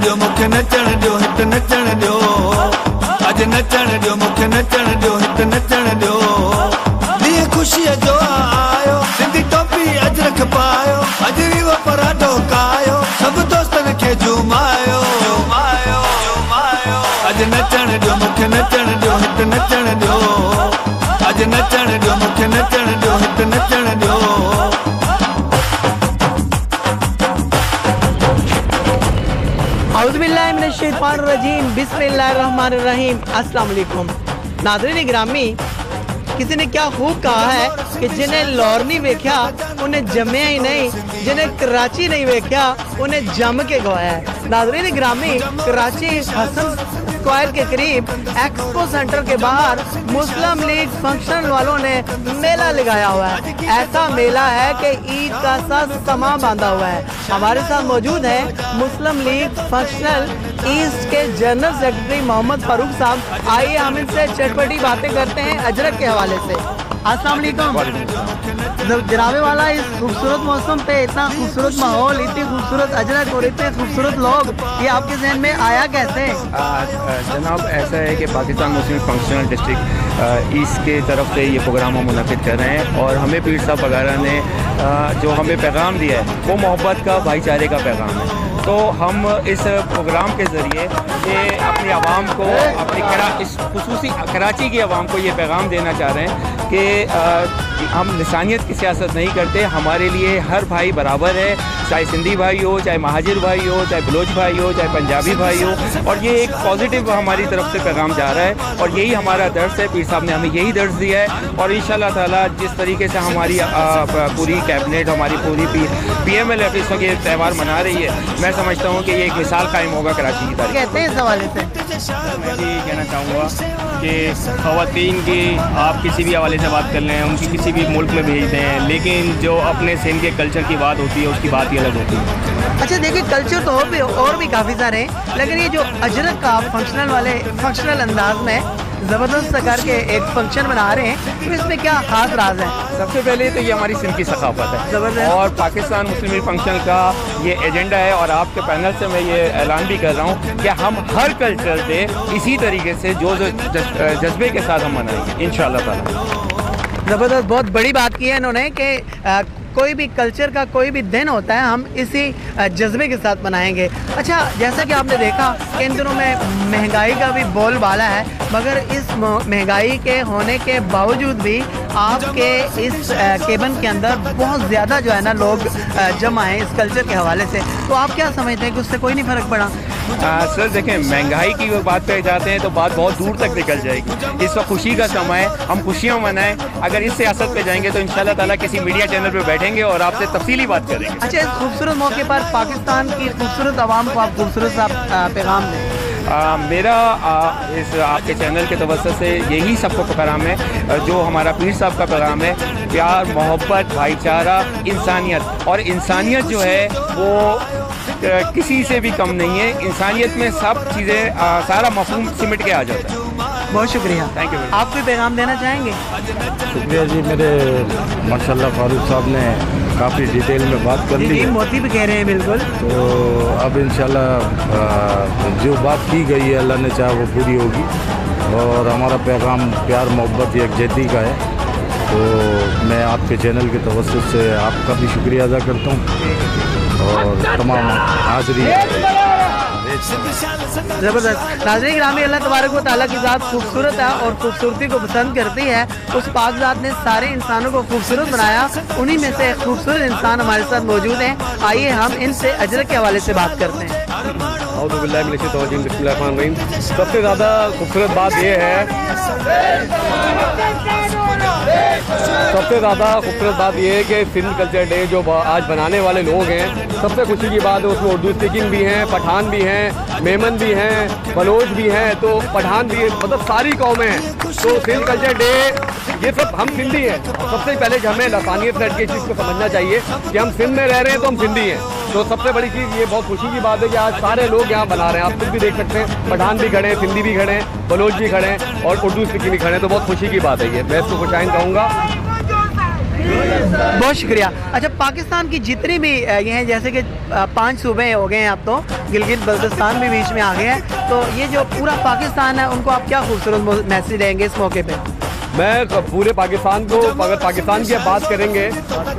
दियो मूंखे नचण दियो हित नचण दियो अज नचण दियो मूंखे नचण दियो हित नचण दियो ॾींहुं ख़ुशीअ जो आयो सिंधी टोपी अजरक पायो अज रीव पराठो कायो सभु दोस्तनि खे झुमायो झुमायो झुमायो अज नचण दियो मूंखे नचण दियो हित नचण दियो अज नचण दियो मूंखे नचण दियो हित नचण दियो औज़ुबिल्लाहिमिनश्शैतानिर्रजीम बिस्मिल्लाहिर्रहमानिर्रहीम अस्सलाम वालेकुम। नाज़रीन गिरामी, किसी ने क्या खूब कहा है कि जिन्हें लाहौर नहीं वेख्या उन्हें जम्मिया ही नहीं, जिन्हें कराची नहीं वेख्या उन्हें जम के गवाया है। नाज़रीन गिरामी, कराची हसन स्क्वायर के करीब एक्सपो सेंटर के बाहर मुस्लिम लीग फंक्शन वालों ने मेला लगाया हुआ है। ऐसा मेला है कि ईद का सा समा बांधा हुआ है। हमारे साथ मौजूद है मुस्लिम लीग फंक्शनल ईस्ट के जनरल सेक्रेटरी मोहम्मद फारूक साहब। आइए हम इनसे चटपटी बातें करते हैं अजरक के हवाले से। अस्सलाम वालेकुम जनाबे वाला, इस खूबसूरत मौसम पे इतना खूबसूरत माहौल, इतनी खूबसूरत अजरक और इतने खूबसूरत लोग, ये आपके जहन में आया कैसे? जनाब ऐसा है कि पाकिस्तान मुस्लिम फंक्शनल डिस्ट्रिक्ट ईस्ट के तरफ से ये प्रोग्राम हम मुनक़िद कर रहे हैं और हमें पीर साहब वगैरह ने जो हमें पैगाम दिया है वो मोहब्बत का, भाईचारे का पैगाम है। तो हम इस प्रोग्राम के ज़रिए ये अपनी आवाम को, अपनी इस खुसूसी कराची की आवाम को ये पैगाम देना चाह रहे हैं कि हम इंसानियत की सियासत नहीं करते। हमारे लिए हर भाई बराबर है, चाहे सिंधी भाई हो, चाहे महाजिर भाई हो, चाहे बलोच भाई हो, चाहे पंजाबी भाई हो। और ये एक पॉजिटिव हमारी तरफ से पैगाम जा रहा है और यही हमारा दर्स है। पीर साहब ने हमें यही दर्स दिया है और इंशाअल्लाह ताला जिस तरीके से हमारी पूरी कैबिनेट, हमारी पूरी PML F इस वक्त ये त्यौहार मना रही है, मैं समझता हूँ कि ये एक मिसाल कायम होगा कराची की तारीख। कहते हैं इस हवाले से मैं भी कहना चाहूँगा कि ख़वातीन की आप किसी भी हवाले से बात कर लें, उनकी किसी भी मुल्क में भेज दें, लेकिन जो अपने सिंध के कल्चर की बात होती है उसकी बात ही अलग होती है। अच्छा देखिए, कल्चर तो और भी काफ़ी सारे हैं, लेकिन ये जो अजरक का फंक्शनल अंदाज में ज़बरदस्त करके एक फंक्शन बना रहे हैं, तो इसमें क्या खास राज है? सबसे पहले तो ये हमारी सिंध की सकाफत है और पाकिस्तान मुस्लिम लीग फंक्शन का ये एजेंडा है और आपके पैनल से मैं ये ऐलान भी कर रहा हूँ कि हम हर कल्चर डे इसी तरीके से जो जज्बे के साथ हम मनाएंगे इंशाअल्लाह ताला। ज़बरदस्त, बहुत बड़ी बात की है इन्होंने कि कोई भी कल्चर का कोई भी दिन होता है हम इसी जज्बे के साथ मनाएंगे। अच्छा, जैसा कि आपने देखा कि इन दिनों में महंगाई का भी बोलबाला है, मगर इस महंगाई के होने के बावजूद भी आपके इस केबन के अंदर बहुत ज़्यादा जो है ना लोग जमा हैं इस कल्चर के हवाले से, तो आप क्या समझते हैं कि उससे कोई नहीं फ़र्क पड़ा? सर देखें, महंगाई की बात पे जाते हैं तो बात बहुत दूर तक निकल जाएगी। इस वक्त खुशी का समय है, हम खुशियाँ मनाएं। अगर इस सियासत पे जाएंगे तो इंशाल्लाह ताला किसी मीडिया चैनल पे बैठेंगे और आपसे तफसीली बात करेंगे। अच्छा, इस खूबसूरत मौके पर पाकिस्तान की खूबसूरत आवाम को आप खूबसूरत सा पैगाम दें। मेरा इस आपके चैनल के तवज्जो से यही सबको पैगाम है जो हमारा पीर साहब का पैगाम है, प्यार, मोहब्बत, भाईचारा, इंसानियत। और इंसानियत जो है वो किसी से भी कम नहीं है। इंसानियत में सब चीज़ें, सारा मफहूम सिमट के आ जाता है। बहुत शुक्रिया, थैंक यू। आप कोई पैगाम देना चाहेंगे? शुक्रिया जी, मेरे माशाल्लाह फारूक साहब ने काफ़ी डिटेल में बात कर ली है। मोती भी कह रहे हैं बिल्कुल। तो अब इंशाल्लाह जो बात की गई है अल्लाह ने चाहा वो पूरी होगी और हमारा पैगाम प्यार, मोहब्बत, यकजहती का है। तो मैं आपके चैनल के तवज्जो से आपका भी शुक्रिया अदा करता हूँ और तमाम हाज़रीन। ज़बरदस्त। नाज़रीन गिरामी, अल्लाह तबारक व तआला की ज़ात खूबसूरत है और खूबसूरती को पसंद करती है। उस पाक ज़ात ने सारे इंसानों को खूबसूरत बनाया, उन्हीं में से एक खूबसूरत इंसान हमारे साथ मौजूद हैं। आइए हम इनसे अजरक के हवाले से बात करते हैं। सबसे ज़्यादा खूबसूरत बात यह है, सबसे ज़्यादा खूबसूरत बात यह है कि सिंध कल्चर डे जो आज बनाने वाले लोग हैं, सबसे खुशी की बात है उसमें उर्दू स्पीकिंग भी हैं, पठान भी हैं, मेमन भी हैं, बलोच भी हैं, तो पठान भी, मतलब सारी कौमें हैं। तो सिंध कल्चर डे ये सब हम सिंधी हैं। सबसे पहले हमें लसानियत से हटके इस चीज़ को समझना चाहिए कि हम सिंध में रह रहे हैं तो हम सिंधी हैं। तो सबसे बड़ी चीज़ ये बहुत खुशी की बात है कि आज सारे लोग यहाँ बना रहे हैं। आप खुद भी देख सकते हैं, पठान भी खड़े हैं, सिंधी भी खड़े हैं, बलोच भी खड़े हैं और उर्दू स्पीकिंग भी खड़े हैं। तो बहुत खुशी की बात है ये, मैं इसको खुशाइन कहूँगा। बहुत शुक्रिया। अच्छा, पाकिस्तान की जितनी भी ये हैं, जैसे कि 5 सूबे हो गए हैं, अब तो गिलगित बल्तिस्तान भी बीच में आ गए हैं, तो ये जो पूरा पाकिस्तान है उनको आप क्या खूबसूरत मैसेज देंगे इस मौके पे? मैं पूरे पाकिस्तान को, अगर पाकिस्तान की बात करेंगे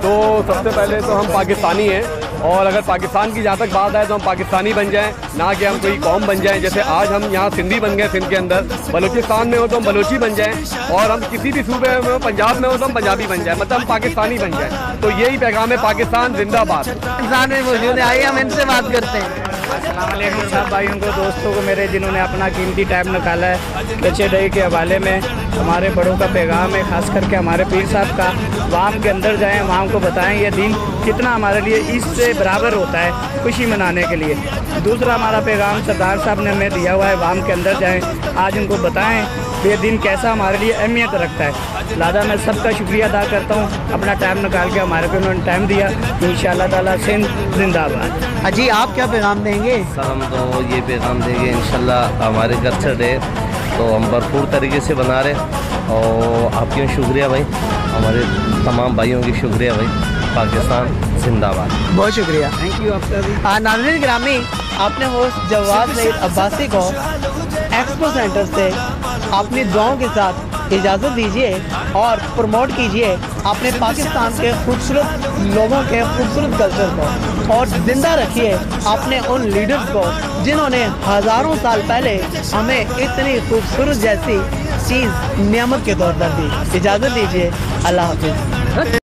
तो सबसे पहले तो हम पाकिस्तानी हैं, और अगर पाकिस्तान की जहाँ तक बात है तो हम पाकिस्तानी बन जाएं, ना कि हम कोई कौम बन जाएं। जैसे आज हम यहाँ सिंधी बन गए सिंध के अंदर, बलूचिस्तान में हो तो हम बलोची बन जाएं, और हम किसी भी सूबे में हो, पंजाब में हो तो हम पंजाबी बन जाएं, मतलब हम पाकिस्तानी बन जाएं। तो यही पैगाम है, पाकिस्तान जिंदाबाद। इंसान में मौजूद है, आइए हम इनसे बात करते हैं। अस्सलामुअलैकुम सब भाइयों को, दोस्तों को मेरे, जिन्होंने अपना कीमती टाइम निकाला है कच्चे डे के हवाले में। हमारे बड़ों का पैगाम है, ख़ास करके हमारे पीर साहब का, वाम के अंदर जाएं, वाम को बताएं ये दिन कितना हमारे लिए इससे बराबर होता है खुशी मनाने के लिए। दूसरा हमारा पैगाम सरदार साहब ने हमें दिया हुआ है, वाम के अंदर जाएं, आज उनको बताएं ये दिन कैसा हमारे लिए अहमियत रखता है। लिहाजा मैं सबका शुक्रिया अदा करता हूँ, अपना टाइम निकाल के हमारे को उन्होंने टाइम दिया। इंशाअल्लाह ताला सिंध जिंदाबाद। जी, आप क्या पैगाम देंगे? सर, हम तो ये पैगाम देंगे इंशाल्लाह, हमारे कल्चर डे तो हम भरपूर तरीके से बना रहे, और आपके शुक्रिया भाई, हमारे तमाम भाइयों की शुक्रिया भाई। पाकिस्तान जिंदाबाद। बहुत शुक्रिया, थैंक यू आपका भी। नाज़रीन ग्रामी, आपने होस्ट जवाद सईद अब्बासी को एक्सपो सेंटर से अपनी दुआओं के साथ इजाज़त दीजिए और प्रमोट कीजिए अपने पाकिस्तान के खूबसूरत लोगों के खूबसूरत कल्चर को, और ज़िंदा रखिए अपने उन लीडर्स को जिन्होंने हज़ारों साल पहले हमें इतनी खूबसूरत जैसी चीज़ नियामत के तौर पर दी। इजाज़त दीजिए, अल्लाह हाफिज़।